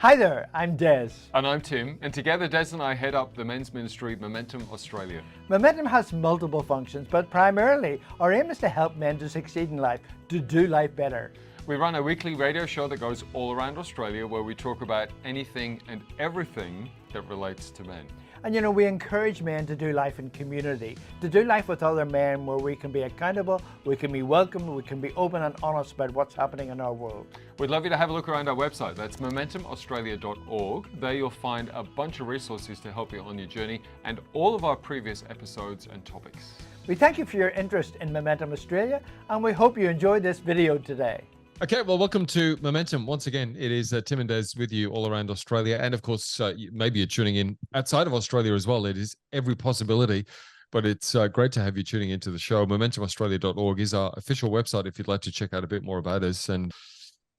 Hi there, I'm Des. And I'm Tim, and together Des and I head up the men's ministry Momentum Australia. Momentum has multiple functions, but primarily our aim is to help men to succeed in life, to do life better. We run a weekly radio show that goes all around Australia where we talk about anything and everything that relates to men. And you know, we encourage men to do life in community, to do life with other men where we can be accountable, we can be welcomed, we can be open and honest about what's happening in our world. We'd love you to have a look around our website. That's momentumaustralia.org. There you'll find a bunch of resources to help you on your journey and all of our previous episodes and topics. We thank you for your interest in Momentum Australia, and we hope you enjoyed this video today. Okay, well, welcome to Momentum. Once again, it is Tim and Des with you all around Australia. And of course, maybe you're tuning in outside of Australia as well. It is every possibility, but it's great to have you tuning into the show. MomentumAustralia.org is our official website if you'd like to check out a bit more about us and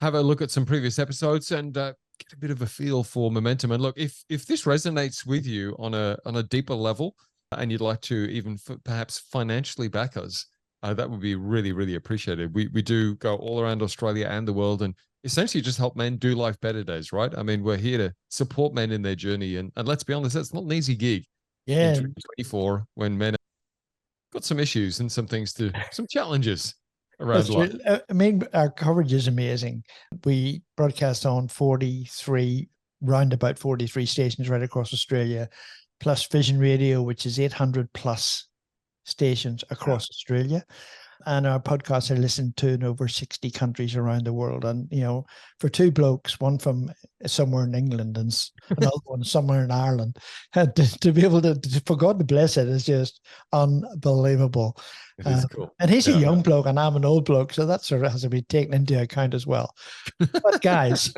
have a look at some previous episodes and get a bit of a feel for Momentum. And look, if this resonates with you on a deeper level and you'd like to even perhaps financially back us, that would be really, really appreciated. We do go all around Australia and the world and essentially just help men do life better, Days, right? I mean, we're here to support men in their journey. And let's be honest, that's not an easy gig. Yeah. In 2024, when men have got some issues and some challenges around life. I mean, our coverage is amazing. We broadcast on round about 43 stations right across Australia, plus Vision Radio, which is 800 plus stations across Australia, and our podcasts are listened to in over 60 countries around the world. And you know, for two blokes, one from somewhere in England and another one somewhere in Ireland, to be able to, for God to bless it, is just unbelievable. It is cool. And he's a young bloke and I'm an old bloke, so that sort of has to be taken into account as well. But guys,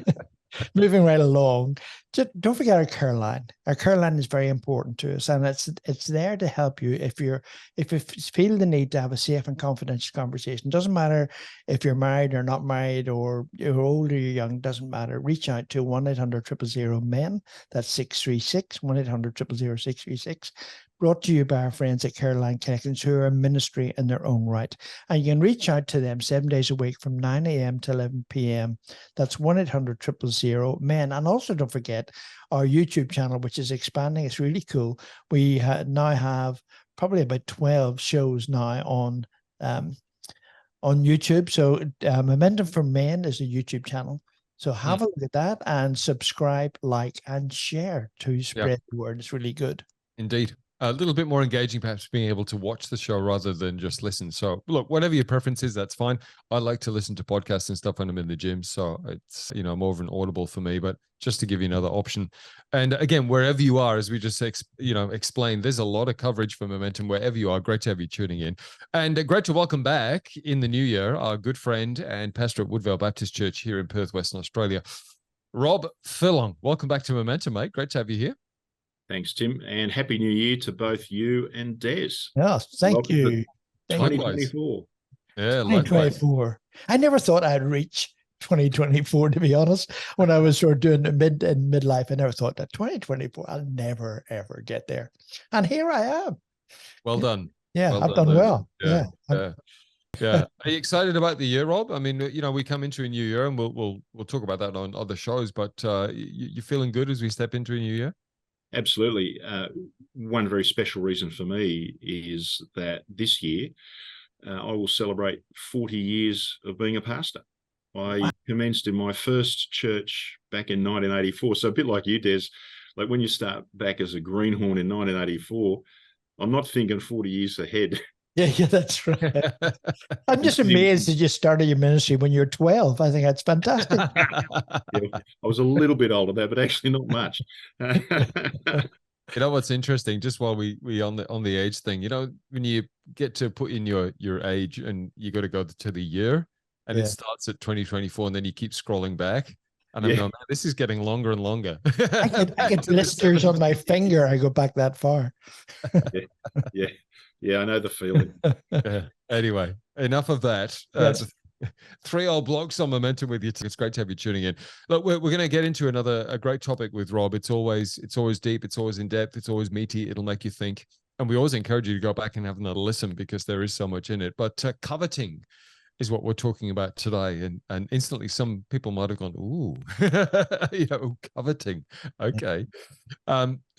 moving right along, just don't forget our care line. Our care line is very important to us, and it's there to help you if you feel the need to have a safe and confidential conversation. Doesn't matter if you're married or not married, or you're old or you're young. Doesn't matter. Reach out to 1-800-000-MEN. That's 636 1-800-000-636. Brought to you by our friends at Caroline Connections, who are a ministry in their own right. And you can reach out to them 7 days a week from 9 a.m. to 11 p.m. That's 1-800-000-MEN. And also don't forget our YouTube channel, which is expanding. It's really cool. We now have probably about 12 shows now on YouTube. So Momentum for Men is a YouTube channel. So have a look at that and subscribe, like, and share to spread the word. It's really good. Indeed. A little bit more engaging, perhaps being able to watch the show rather than just listen. So look, whatever your preference is, that's fine. I like to listen to podcasts and stuff when I'm in the gym. So it's, more of an audible for me, but just to give you another option. And again, wherever you are, as we just explained, there's a lot of coverage for Momentum wherever you are. Great to have you tuning in. And great to welcome back in the new year, our good friend and pastor at Woodvale Baptist Church here in Perth, Western Australia, Rob Furlong. Welcome back to Momentum, mate. Great to have you here. Thanks, Tim, and Happy New Year to both you and Des. Yes, thank you. 2024. Yeah, 2024. I never thought I'd reach 2024, to be honest. When I was sort of doing midlife, I never thought that 2024, I'll never, ever get there. And here I am. Well done. Yeah, well I've done well. Yeah. Yeah. Are you excited about the year, Rob? I mean, we come into a new year and we'll talk about that on other shows, but you feeling good as we step into a new year? Absolutely. One very special reason for me is that this year I will celebrate 40 years of being a pastor. I commenced in my first church back in 1984. So a bit like you, Des, like when you start back as a greenhorn in 1984, I'm not thinking 40 years ahead. Yeah, that's right. I'm just amazed that you started your ministry when you're 12. I think that's fantastic. I was a little bit older there, but actually not much. You know what's interesting? Just while we on the age thing, when you get to put in your age and you got to go to the year, and it starts at 2024, and then you keep scrolling back. And I'm going, man, this is getting longer and longer. I get blisters on my finger. I go back that far. Yeah, I know the feeling. Anyway, enough of that. Three old blokes on Momentum with you. It's great to have you tuning in. Look, we're going to get into a great topic with Rob. It's always deep. It's always in depth. It's always meaty. It'll make you think. And we always encourage you to go back and have another listen because there is so much in it. But coveting is what we're talking about today. And instantly some people might have gone, ooh, coveting. Okay.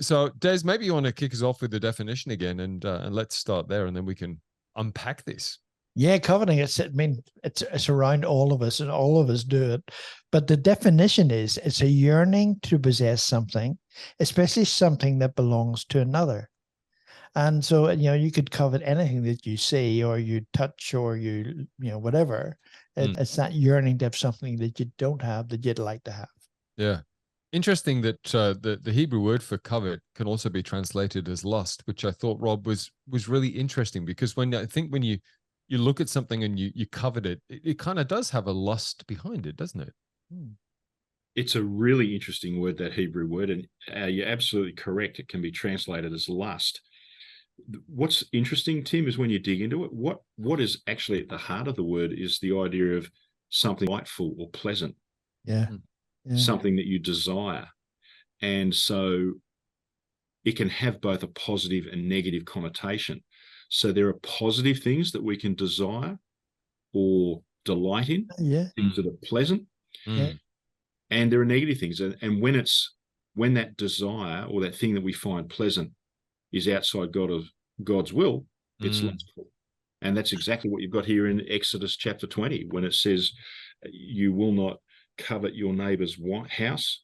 So Des, maybe you want to kick us off with the definition again, and let's start there, and then we can unpack this. Yeah, coveting. It's around all of us, and all of us do it. But the definition is it's a yearning to possess something, especially something that belongs to another. And so, you could covet anything that you see or you touch or whatever. It's that yearning to have something that you don't have that you'd like to have. Yeah. Interesting that the Hebrew word for covet can also be translated as lust, which I thought, Rob, was really interesting, because when you look at something and you covet it, it kind of does have a lust behind it, doesn't it? It's a really interesting word, that Hebrew word, and you're absolutely correct. It can be translated as lust. What's interesting, Tim, is when you dig into it, what is actually at the heart of the word is the idea of something delightful or pleasant. Yeah. Something that you desire. And so it can have both a positive and negative connotation. So there are positive things that we can desire or delight in, things that are pleasant. And there are negative things. And when that desire or that thing that we find pleasant is outside God's will, it's lustful. And that's exactly what you've got here in Exodus chapter 20, when it says, you will not covet your neighbor's house.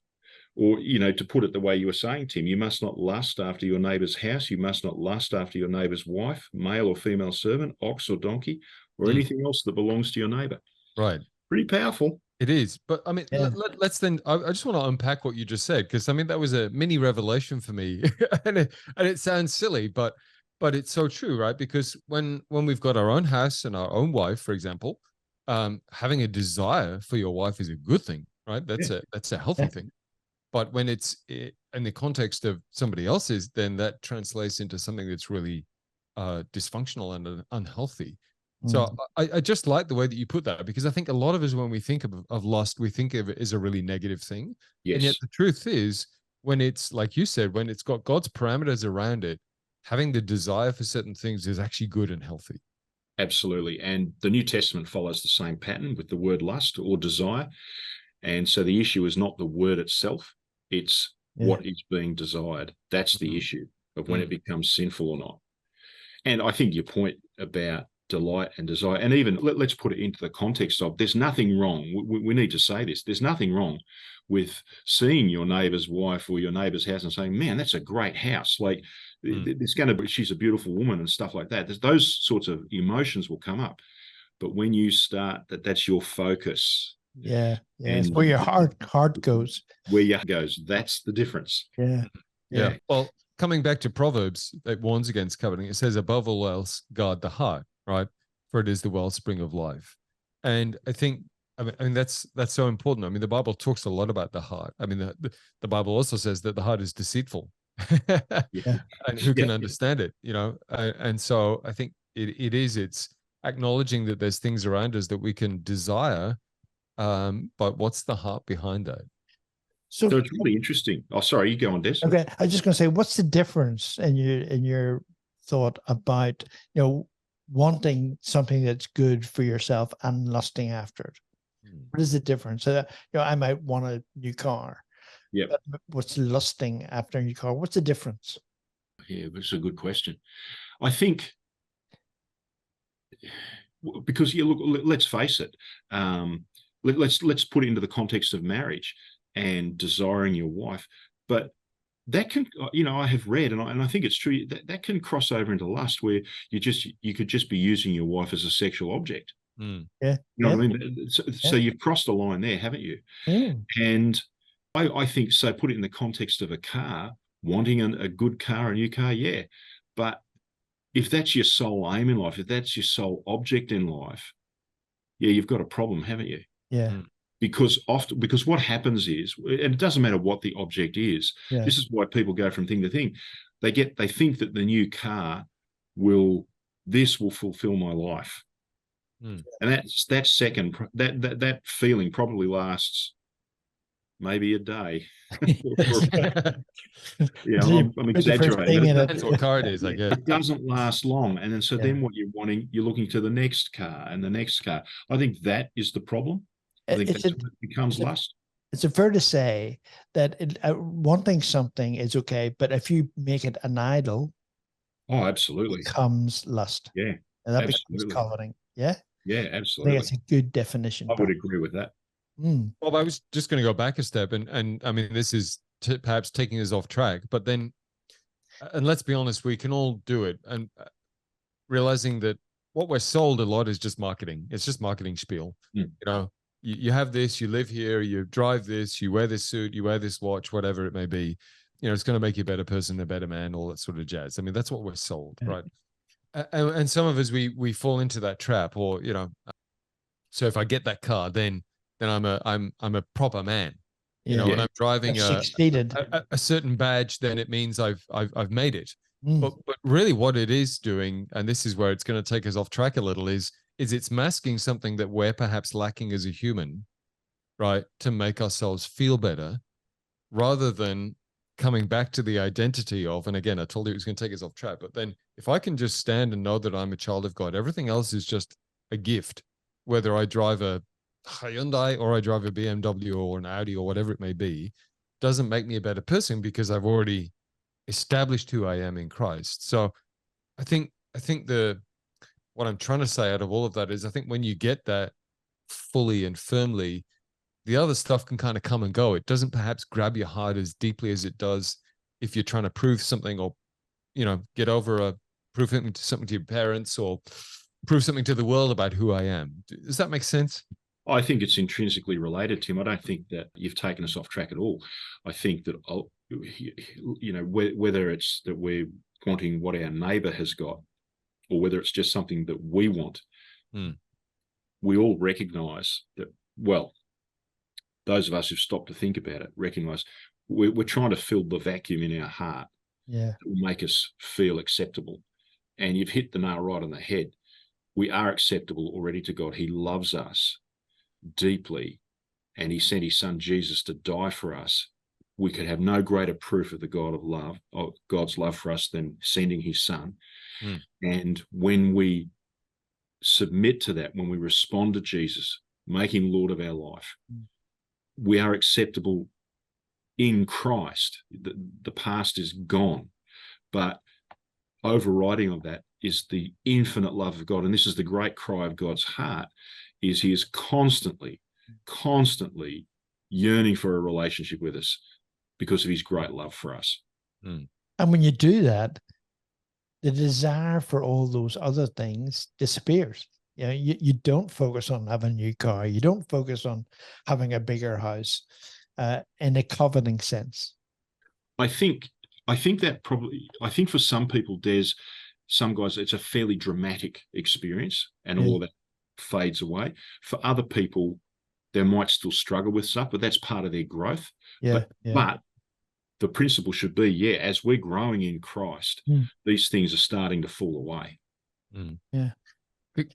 Or, to put it the way you were saying, Tim, you must not lust after your neighbor's house. You must not lust after your neighbor's wife, male or female servant, ox or donkey, or anything else that belongs to your neighbor. Right. Pretty powerful. It is. But I mean, let's then, I just want to unpack what you just said, because I mean, that was a mini revelation for me. and it sounds silly, but it's so true, right? Because when we've got our own house and our own wife, for example, having a desire for your wife is a good thing, right? That's a healthy thing. But when it's in the context of somebody else's, then that translates into something that's really dysfunctional and unhealthy. So I just like the way that you put that, because I think a lot of us, when we think of lust, we think of it as a really negative thing. Yes. And yet the truth is, when it's, like you said, when it's got God's parameters around it, having the desire for certain things is actually good and healthy. Absolutely. And the New Testament follows the same pattern with the word lust or desire. And so the issue is not the word itself, it's what is being desired. That's the issue of when it becomes sinful or not. And I think your point about delight and desire, and even let's put it into the context of, there's nothing wrong. We need to say this. There's nothing wrong with seeing your neighbor's wife or your neighbor's house and saying, man, that's a great house. Like she's a beautiful woman and stuff like that. Those sorts of emotions will come up. But when you start that's your focus. And where your heart goes. Where your heart goes. That's the difference. Yeah. Well, coming back to Proverbs, it warns against coveting. It says, above all else, guard the heart, right? For it is the wellspring of life. And I think, I mean, that's so important. I mean, the Bible talks a lot about the heart. I mean, the Bible also says that the heart is deceitful. And who can understand it, And so I think it's acknowledging that there's things around us that we can desire, but what's the heart behind that? So it's really interesting. Oh, sorry, you go on, Des. Okay, I was just going to say, what's the difference in your thought about wanting something that's good for yourself and lusting after it? What is the difference? I might want a new car. Yeah. What's lusting after a new car? What's the difference? Yeah, that's a good question. I think because look, let's face it. Let's put it into the context of marriage and desiring your wife, but that can, I have read, and I think it's true, that can cross over into lust, where you could just be using your wife as a sexual object. Yeah. You know what I mean? So you've crossed a line there, haven't you? And I think, so put it in the context of a car, wanting a good car, a new car, yeah. But if that's your sole aim in life, if that's your sole object in life, yeah, you've got a problem, haven't you? Yeah. Because what happens is, and it doesn't matter what the object is, this is why people go from thing to thing. They think that the new car will fulfill my life. And that feeling probably lasts maybe a day. Yes. Yeah, So you I'm put the first exaggerating. thing in it. Depends what car it is, I guess. It doesn't last long. And then so Yeah. then what you're wanting, you're looking to the next car and the next car. I think that is the problem. I think It's that's a, when it becomes it's a, lust. it's a fair to say that wanting something is okay, but if you make it an idol, Oh, it absolutely. becomes lust. Yeah, And that becomes absolutely. coveting. Yeah. Yeah, I think absolutely. it's a good definition. I would Pat. agree with that. Mm. Well, I was just going to go back a step, and I mean, this is perhaps taking us off track, but then, and let's be honest, we can all do it, and realizing that what we're sold a lot is just marketing. It's just marketing spiel. You know, you have this, you live here, you drive this, you wear this suit, you wear this watch, whatever it may be. You know, it's going to make you a better person, a better man, all that sort of jazz. I mean, that's what we're sold, right? And some of us we fall into that trap, or you know, so if I get that car, then I'm a proper man. You know, Yeah. when I'm driving I've succeeded. a certain badge, then it means I've made it. Mm. But really what it is doing, and this is where it's going to take us off track a little, is it's masking something that we're perhaps lacking as a human, right? To make ourselves feel better, rather than coming back to the identity of, and again, I told you it was going to take us off track, but then if I can just stand and know that I'm a child of God, everything else is just a gift, whether I drive a Hyundai or I drive a BMW or an Audi or whatever it may be, doesn't make me a better person because I've already established who I am in Christ. So I think what I'm trying to say out of all of that is I think when you get that fully and firmly, the other stuff can kind of come and go. It doesn't perhaps grab your heart as deeply as it does if you're trying to prove something, or, you know, prove something to your parents, or prove something to the world about who I am. Does that make sense? I think it's intrinsically related, Tim. I don't think that you've taken us off track at all. I think that, you know, whether it's that we're wanting what our neighbour has got, or whether it's just something that we want, we all recognise that, well, those of us who've stopped to think about it recognise we're trying to fill the vacuum in our heart that will make us feel acceptable. And you've hit the nail right on the head. We are acceptable already to God. He loves us deeply, and he sent his son Jesus to die for us. We could have no greater proof of the God of love, of God's love for us, than sending his son. And when we submit to that, when we respond to Jesus, make him Lord of our life, we are acceptable in Christ. The past is gone, but overriding of that is the infinite love of God. And this is the great cry of God's heart, is he is constantly yearning for a relationship with us because of his great love for us. And when you do that, the desire for all those other things disappears. You know, you don't focus on having a new car. You don't focus on having a bigger house in a coveting sense. I think that probably, I think for some people, there's some guys, it's a fairly dramatic experience and all of that fades away. For other people, they might still struggle with stuff, but that's part of their growth. But the principle should be, as we're growing in Christ, these things are starting to fall away.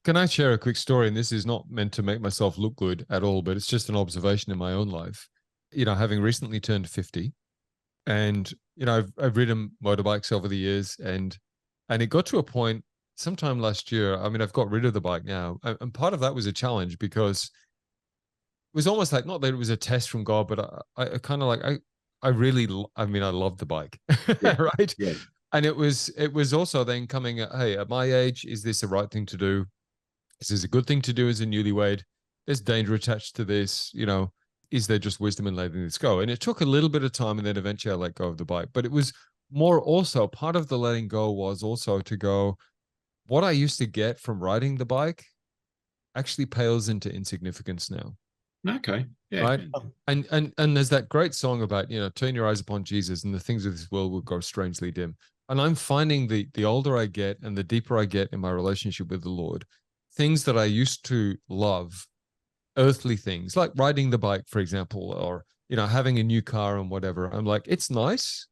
Can I share a quick story? And this is not meant to make myself look good at all, but it's just an observation in my own life. You know, having recently turned 50, and, you know, I've ridden motorbikes over the years, and it got to a point sometime last year. I mean, I've got rid of the bike now, and part of that was a challenge, because it was almost like, not that it was a test from God, but I kind of like, I love the bike, right? Yeah. And it was also then coming at, hey, at my age, is this the right thing to do? Is this a good thing to do as a newlywed? There's danger attached to this, you know. Is there just wisdom in letting this go? And it took a little bit of time, and then eventually I let go of the bike. But it was more, also part of the letting go was also to go, what I used to get from riding the bike actually pales into insignificance now. Okay. Yeah. Right. And there's that great song about, you know, turn your eyes upon Jesus and the things of this world will grow strangely dim. And I'm finding the older I get and the deeper I get in my relationship with the Lord, things that I used to love, earthly things like riding the bike, for example, or, you know, having a new car and whatever. I'm like, it's nice,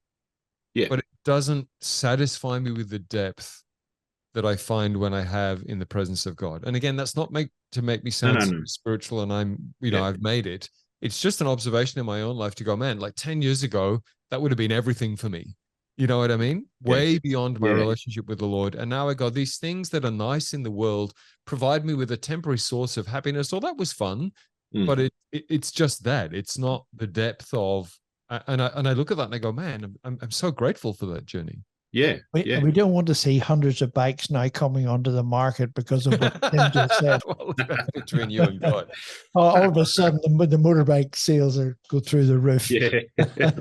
but it doesn't satisfy me with the depth that I find when I have in the presence of God. And again, that's not to make me sound spiritual and I'm, you know, I've made it. It's just an observation in my own life to go, man, like 10 years ago, that would have been everything for me. You know what I mean? Way beyond my relationship with the Lord. And now I go, these things that are nice in the world provide me with a temporary source of happiness. Oh, that was fun. But it's just that. It's not the depth of, and I look at that and I go, man, I'm so grateful for that journey. We don't want to see hundreds of bikes now coming onto the market because of what Tim just said. Well, that's between you and God. All of a sudden, the motorbike sales go through the roof. Yeah.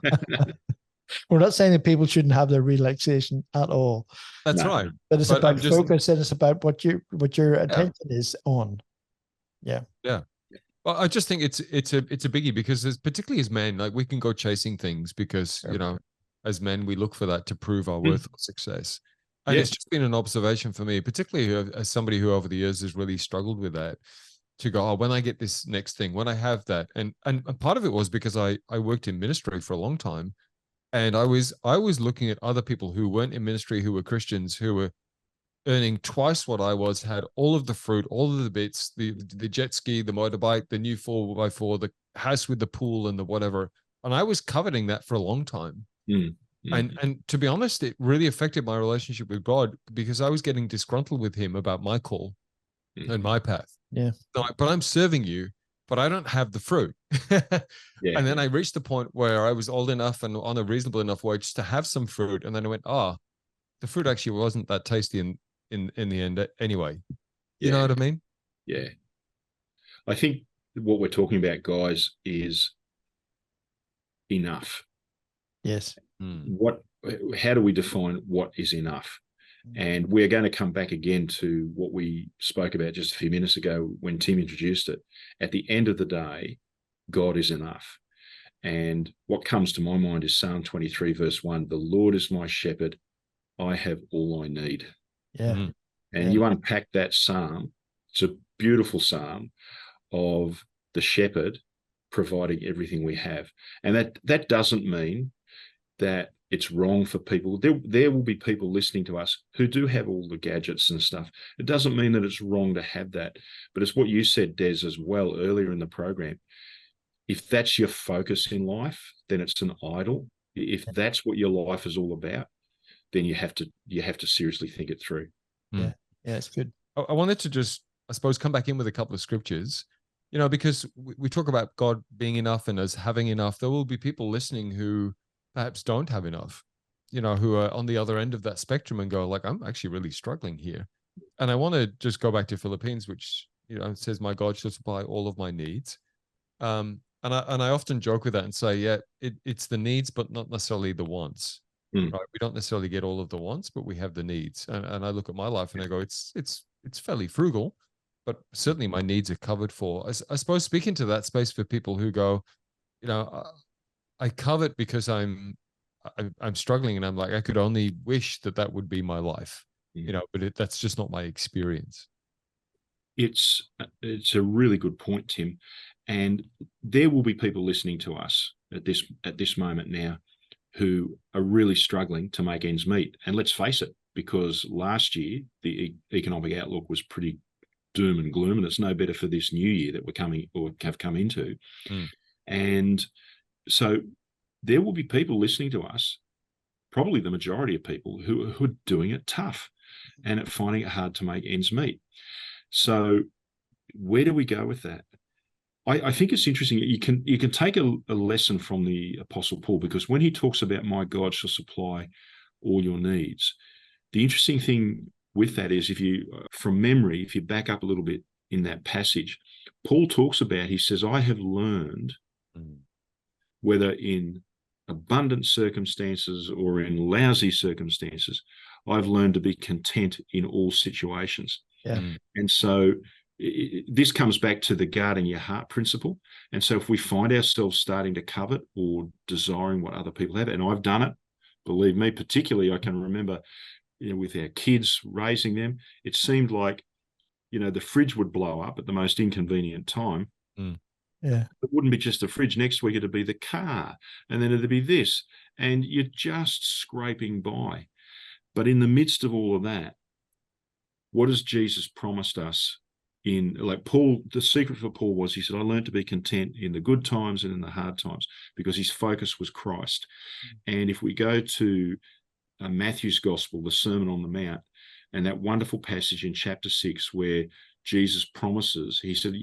We're not saying that people shouldn't have their relaxation at all. That's right. But it's about focus, and it's about what your attention is on. Yeah. Well, I just think it's a biggie because particularly as men, like we can go chasing things because, you know, as men, we look for that to prove our worth or success. And it's just been an observation for me, particularly as somebody who over the years has really struggled with that, to go, oh, when I get this next thing, when I have that. And part of it was because I worked in ministry for a long time. And I was looking at other people who weren't in ministry, who were Christians, who were earning twice what I was, had all of the fruit, all of the bits, the jet ski, the motorbike, the new 4x4, the house with the pool and the whatever. And I was coveting that for a long time. And to be honest, it really affected my relationship with God because I was getting disgruntled with him about my call and my path. But I'm serving you, but I don't have the fruit. And then I reached the point where I was old enough and on a reasonable enough wage to have some fruit. And then I went, the fruit actually wasn't that tasty in the end anyway. You know what I mean? Yeah. I think what we're talking about, guys, is enough. Yes. How do we define what is enough? And we're going to come back again to what we spoke about just a few minutes ago when Tim introduced it. At the end of the day, God is enough. And what comes to my mind is Psalm 23, verse 1, the Lord is my shepherd, I have all I need. Yeah. And you unpack that psalm, it's a beautiful psalm of the shepherd providing everything we have. And that doesn't mean that it's wrong for people. There will be people listening to us who do have all the gadgets and stuff. It doesn't mean that it's wrong to have that. But it's what you said, Des, as well earlier in the program. If that's your focus in life, then it's an idol. If that's what your life is all about, then you have to seriously think it through. Yeah, it's good. I wanted to just, I suppose, come back in with a couple of scriptures, you know, because we talk about God being enough and us having enough. There will be people listening who perhaps don't have enough, you know, who are on the other end of that spectrum and go like, I'm actually really struggling here. And I want to just go back to Philippines, which, you know, says, my God shall supply all of my needs. And I often joke with that and say, it's the needs, but not necessarily the wants. Right? We don't necessarily get all of the wants, but we have the needs. And I look at my life and I go, it's fairly frugal, but certainly my needs are covered for. I suppose speaking to that space for people who go, you know, I covet because I'm struggling, and I'm like, I could only wish that would be my life, you know, but that's just not my experience. It's a really good point, Tim. And there will be people listening to us at this moment now who are really struggling to make ends meet. And let's face it, because last year the economic outlook was pretty doom and gloom, and it's no better for this new year that have come into. And so there will be people listening to us, probably the majority of people, who are doing it tough and are finding it hard to make ends meet. So where do we go with that? I think it's interesting. You can take a lesson from the Apostle Paul, because when he talks about my God shall supply all your needs, the interesting thing with that is, if you back up a little bit in that passage, Paul talks about, he says, I have learned, whether in abundant circumstances or in lousy circumstances, I've learned to be content in all situations. And so this comes back to the guarding your heart principle. And so if we find ourselves starting to covet or desiring what other people have, and I've done it, believe me, particularly I can remember, you know, with our kids, raising them, it seemed like, you know, the fridge would blow up at the most inconvenient time. Yeah. It wouldn't be just the fridge. Next week it'd be the car, and then it'd be this, and you're just scraping by. But in the midst of all of that, what has Jesus promised us in, like Paul, the secret for Paul was, he said, I learned to be content in the good times and in the hard times, because his focus was Christ. And if we go to Matthew's Gospel, the Sermon on the Mount, and that wonderful passage in chapter 6 where Jesus promises, he said,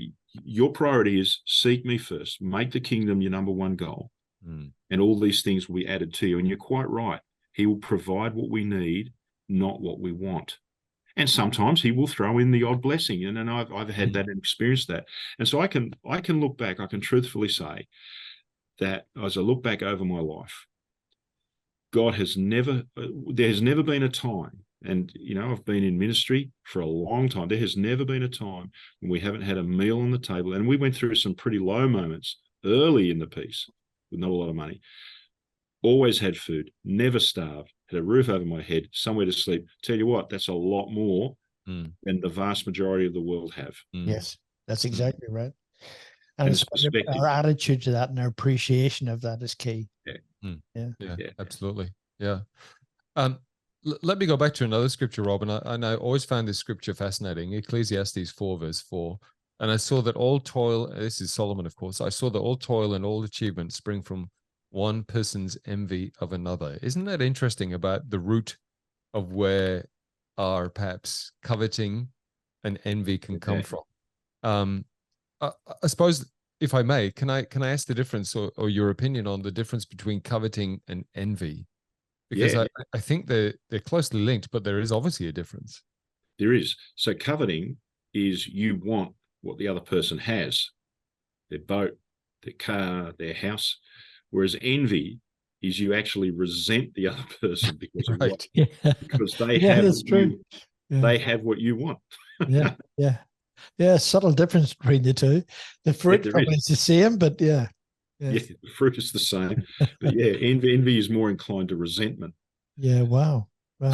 your priority is seek me first, make the kingdom your number one goal, and all these things will be added to you. And you're quite right. He will provide what we need, not what we want. And sometimes he will throw in the odd blessing. And I've had that and experienced that. And so I can look back, I can truthfully say that as I look back over my life, there has never been a time, and, you know, I've been in ministry for a long time. There has never been a time when we haven't had a meal on the table. And we went through some pretty low moments early in the piece with not a lot of money. Always had food, never starved, had a roof over my head, somewhere to sleep. Tell you what, that's a lot more than the vast majority of the world have. Yes, that's exactly right. And And it's perspective. our attitude to that and our appreciation of that is key. Yeah. Yeah, absolutely. Yeah. Let me go back to another scripture, Rob, and I always found this scripture fascinating. Ecclesiastes 4, verse 4. And I saw that all toil, this is Solomon, of course, I saw that all toil and all achievement spring from one person's envy of another. Isn't that interesting about the root of where our perhaps coveting and envy can come from? I suppose, if I may, can I ask the difference or your opinion on the difference between coveting and envy? Because I think they're closely linked, but there is obviously a difference. There is. So coveting is you want what the other person has, their boat, their car, their house. Whereas envy is you actually resent the other person because of what, because they have that's true. They have what you want. Yeah, subtle difference between the two. The fruit probably is the same, but yeah, the fruit is the same. But yeah, envy is more inclined to resentment. Yeah, wow. Right.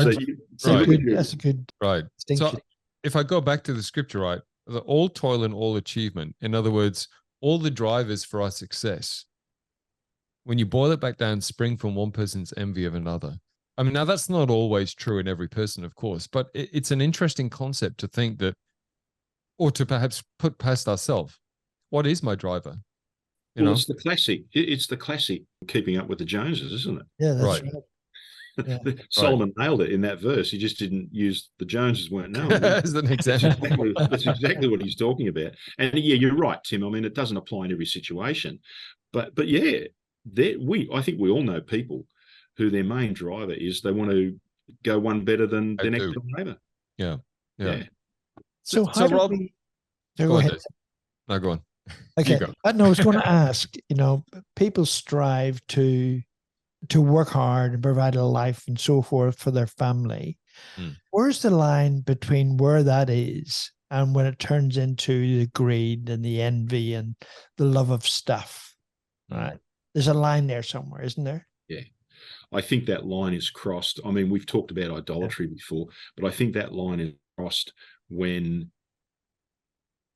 So that's a good distinction. So if I go back to the scripture, right, the all toil and all achievement, in other words, all the drivers for our success, when you boil it back down, spring from one person's envy of another. I mean, now that's not always true in every person, of course, but it's an interesting concept to think that, or to perhaps put past ourselves. What is my driver? You know? It's the classic. It's the classic keeping up with the Joneses, isn't it? Yeah, that's right. Yeah. Solomon nailed it in that verse. He just didn't use the Joneses weren't known. As an example. That's exactly what he's talking about. And yeah, you're right, Tim. I mean, it doesn't apply in every situation, but yeah, I think we all know people who their main driver is they want to go one better than their next door neighbor. Yeah. So how do Rob, we? Go ahead. No, go on. Okay. I was going to ask. You know, people strive to work hard and provide a life and so forth for their family. Where's the line between where that is and when it turns into the greed and the envy and the love of stuff? Right. There's a line there somewhere, isn't there? Yeah. I think that line is crossed. I mean, we've talked about idolatry before, but I think that line is crossed when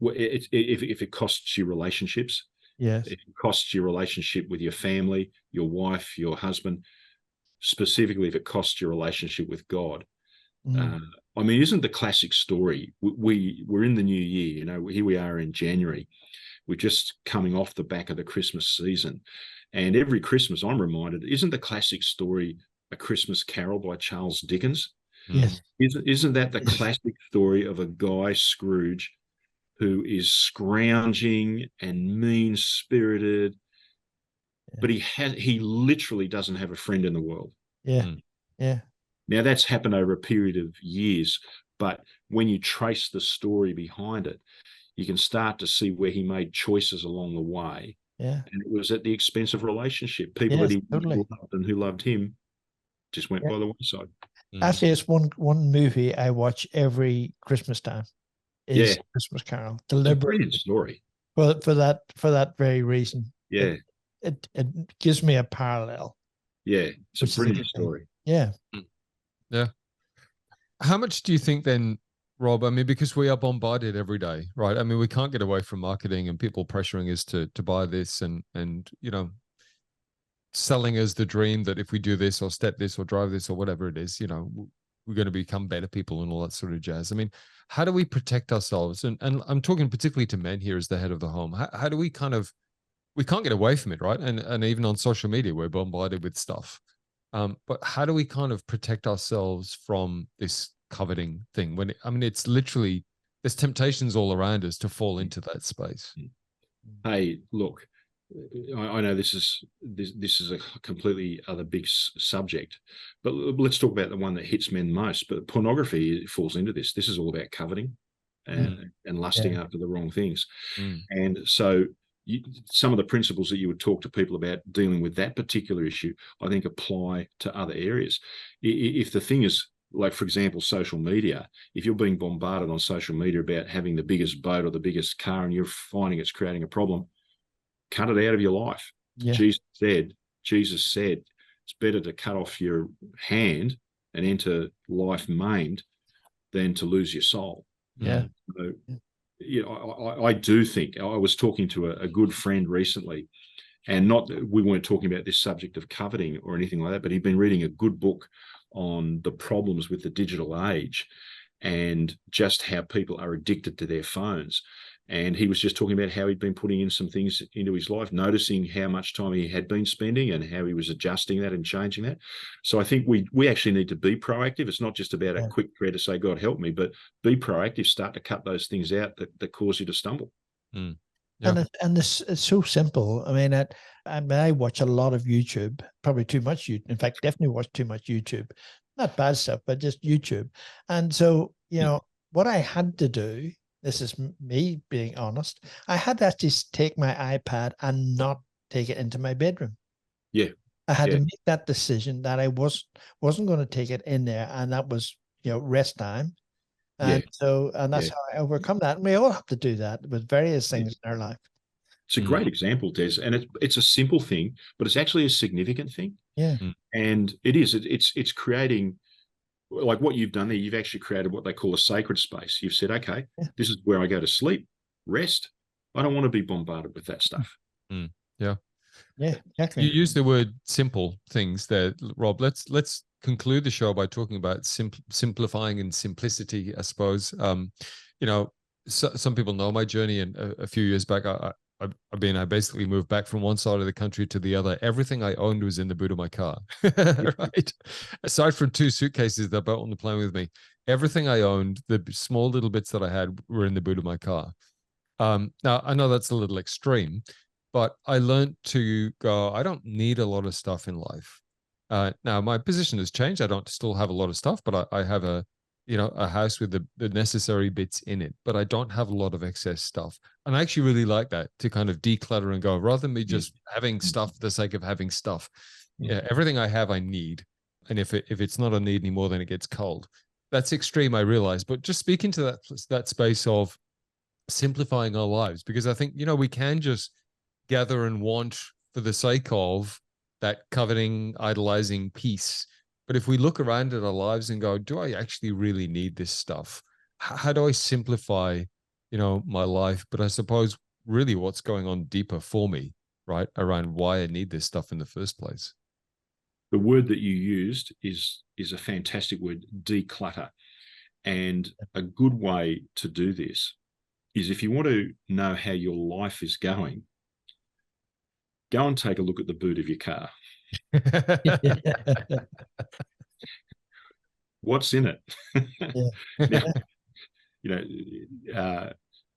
if it costs you relationships. Yes. If it costs your relationship with your family, your wife, your husband, specifically if it costs your relationship with God. I mean, isn't the classic story? We're in the new year, you know, here we are in January. We're just coming off the back of the Christmas season. And every Christmas I'm reminded, isn't the classic story A Christmas Carol by Charles Dickens? Yes. Isn't that the classic story of a guy, Scrooge, who is scrounging and mean-spirited, but he literally doesn't have a friend in the world. Yeah. Now, that's happened over a period of years, but when you trace the story behind it, you can start to see where he made choices along the way. Yeah. And it was at the expense of relationship. People that he loved and who loved him just went by the wayside. Actually, it's one movie I watch every Christmas time. Is Christmas Carol. Deliberate brilliant story. For that very reason. Yeah. It gives me a parallel. Yeah. It's a brilliant story. Yeah. Yeah. How much do you think then, Rob? I mean, because we are bombarded every day, right? I mean, we can't get away from marketing and people pressuring us to buy this and you know, selling us the dream that if we do this or step this or drive this or whatever it is, you know, we're going to become better people and all that sort of jazz. I mean, how do we protect ourselves? And I'm talking particularly to men here as the head of the home. How do we we can't get away from it, right? And even on social media, we're bombarded with stuff. But how do we kind of protect ourselves from this coveting thing? It's literally, there's temptations all around us to fall into that space. Hey, look, I know this is a completely other big subject, but let's talk about the one that hits men most. But pornography falls into this. This is all about coveting and lusting after the wrong things. And so some of the principles that you would talk to people about dealing with that particular issue, I think, apply to other areas. If the thing is, like, for example, social media, if you're being bombarded on social media about having the biggest boat or the biggest car and you're finding it's creating a problem, cut it out of your life. Yeah. Jesus said it's better to cut off your hand and enter life maimed than to lose your soul. Yeah. So, I do think, I was talking to a good friend recently, and we weren't talking about this subject of coveting or anything like that, but he'd been reading a good book on the problems with the digital age and just how people are addicted to their phones. And he was just talking about how he'd been putting in some things into his life, noticing how much time he had been spending and how he was adjusting that and changing that. So I think we actually need to be proactive. It's not just about a quick prayer to say, God, help me, but be proactive, start to cut those things out that cause you to stumble. Mm. Yeah. And it's so simple. I mean, I watch a lot of YouTube, probably too much YouTube. In fact, definitely watch too much YouTube. Not bad stuff, but just YouTube. And so, what I had to do, this is me being honest, I had to actually take my iPad and not take it into my bedroom. Yeah. I had to make that decision that I wasn't going to take it in there, and that was, rest time. And that's how I overcome that. And we all have to do that with various things in our life. It's a great example, Des, and it's a simple thing, but it's actually a significant thing. Yeah. And it's creating, like what you've done there, you've actually created what they call a sacred space. You've said, okay, this is where I go to sleep, rest. I don't want to be bombarded with that stuff. Yeah. Yeah, exactly. You use the word simple things there, Rob. Let's conclude the show by talking about simplifying and simplicity, I suppose. Some people know my journey, and a few years back, I basically moved back from one side of the country to the other. Everything I owned was in the boot of my car, right? Aside from 2 suitcases that I brought on the plane with me, everything I owned, the small little bits that I had, were in the boot of my car. Now, I know that's a little extreme, but I learned to go, I don't need a lot of stuff in life. Now, my position has changed. I don't still have a lot of stuff, but I have a house with the necessary bits in it, but I don't have a lot of excess stuff. And I actually really like that, to kind of declutter and go, rather than me just having stuff for the sake of having stuff. Yeah, everything I have, I need. And if it's not a need anymore, then it gets cold. That's extreme, I realize. But just speaking to that space of simplifying our lives, because I think, we can just gather and want for the sake of that coveting, idolizing piece. But if we look around at our lives and go, do I actually really need this stuff? How do I simplify, my life? But I suppose really what's going on deeper for me, right, around why I need this stuff in the first place. The word that you used is a fantastic word, declutter. And a good way to do this is, if you want to know how your life is going, go and take a look at the boot of your car. What's in it? Now,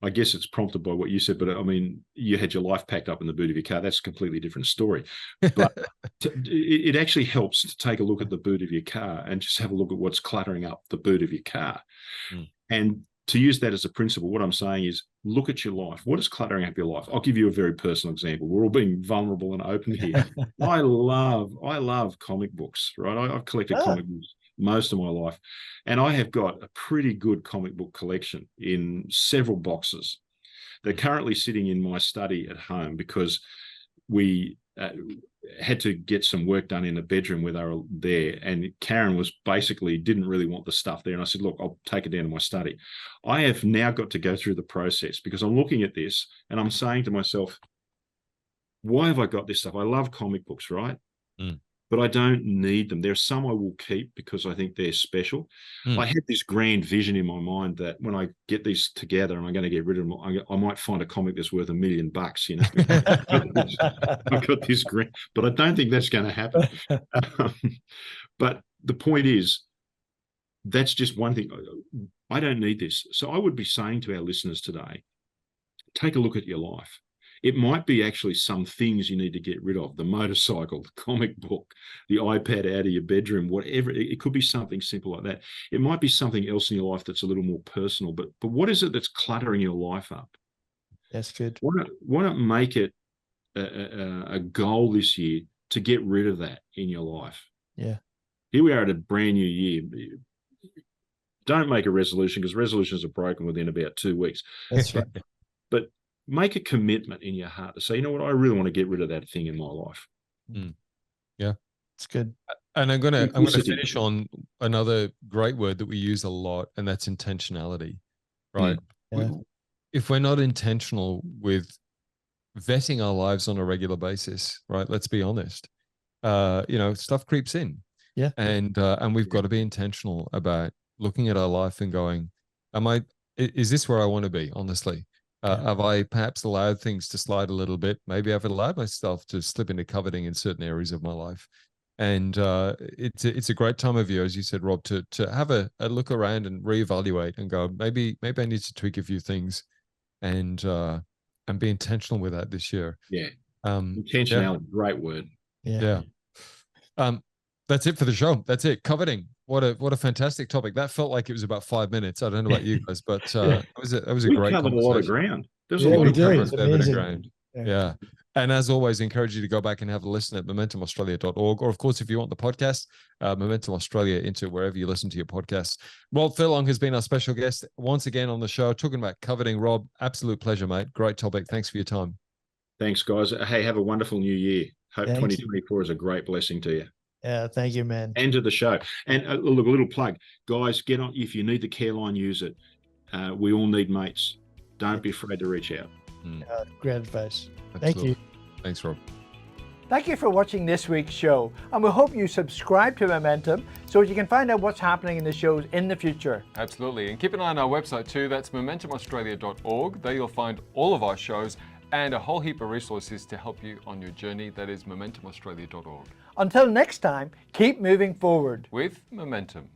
I guess it's prompted by what you said, but I mean, you had your life packed up in the boot of your car. That's a completely different story. But it actually helps to take a look at the boot of your car and just have a look at what's cluttering up the boot of your car. And to use that as a principle, what I'm saying is, look at your life. What is cluttering up your life? I'll give you a very personal example. We're all being vulnerable and open here. I love comic books, right? I've collected comic books most of my life, and I have got a pretty good comic book collection in several boxes. They're currently sitting in my study at home because we had to get some work done in the bedroom where they were there, and Karen didn't really want the stuff there, and I said, look, I'll take it down to my study. I have now got to go through the process, because I'm looking at this and I'm saying to myself, why have I got this stuff? I love comic books, right? but I don't need them. There are some I will keep because I think they're special. I had this grand vision in my mind that when I get these together and I'm going to get rid of them, I might find a comic that's worth $1 million, you know. I've got this grand, but I don't think that's going to happen. But the point is, that's just one thing. I don't need this. So I would be saying to our listeners today, take a look at your life. It might be actually some things you need to get rid of, the motorcycle, the comic book, the iPad out of your bedroom, whatever. It could be something simple like that. It might be something else in your life that's a little more personal, but what is it that's cluttering your life up? That's good. Why not make it a goal this year to get rid of that in your life? Yeah. Here we are at a brand new year. Don't make a resolution, because resolutions are broken within about 2 weeks. That's right. But make a commitment in your heart to say, you know what, I really want to get rid of that thing in my life. Yeah, it's good. And I'm gonna finish on another great word that we use a lot, and that's intentionality. Right? Yeah. If we're not intentional with vetting our lives on a regular basis, right? Let's be honest. Stuff creeps in. Yeah. And we've got to be intentional about looking at our life and going, is this where I want to be? Honestly, have I perhaps allowed things to slide a little bit? Maybe I've allowed myself to slip into coveting in certain areas of my life. And it's a great time of year, as you said, Rob, to have a look around and reevaluate and go, maybe I need to tweak a few things and be intentional with that this year. Yeah. Intentionality, great word. Yeah. That's it for the show. That's it. Coveting. What a fantastic topic. That felt like it was about 5 minutes. I don't know about you guys, but it was a We great covered a lot of ground. There's a Yeah, lot we of do. ground. It's a bit of amazing. ground. Yeah. And as always, encourage you to go back and have a listen at momentumaustralia.org. Or, of course, if you want the podcast, Momentum Australia into wherever you listen to your podcasts. Rob Furlong has been our special guest once again on the show, talking about coveting. Rob, absolute pleasure, mate. Great topic. Thanks for your time. Thanks, guys. Hey, have a wonderful new year. Hope 2024 is a great blessing to you. Yeah, thank you, man. And to the show. And look, a little plug. Guys, get on. If you need the care line, use it. We all need mates. Don't be afraid to reach out. Great advice. Absolutely. Thank you. Thanks, Rob. Thank you for watching this week's show, and we hope you subscribe to Momentum so you can find out what's happening in the shows in the future. Absolutely. And keep an eye on our website too. That's momentumaustralia.org. There you'll find all of our shows and a whole heap of resources to help you on your journey. That is momentumaustralia.org. Until next time, keep moving forward with Momentum.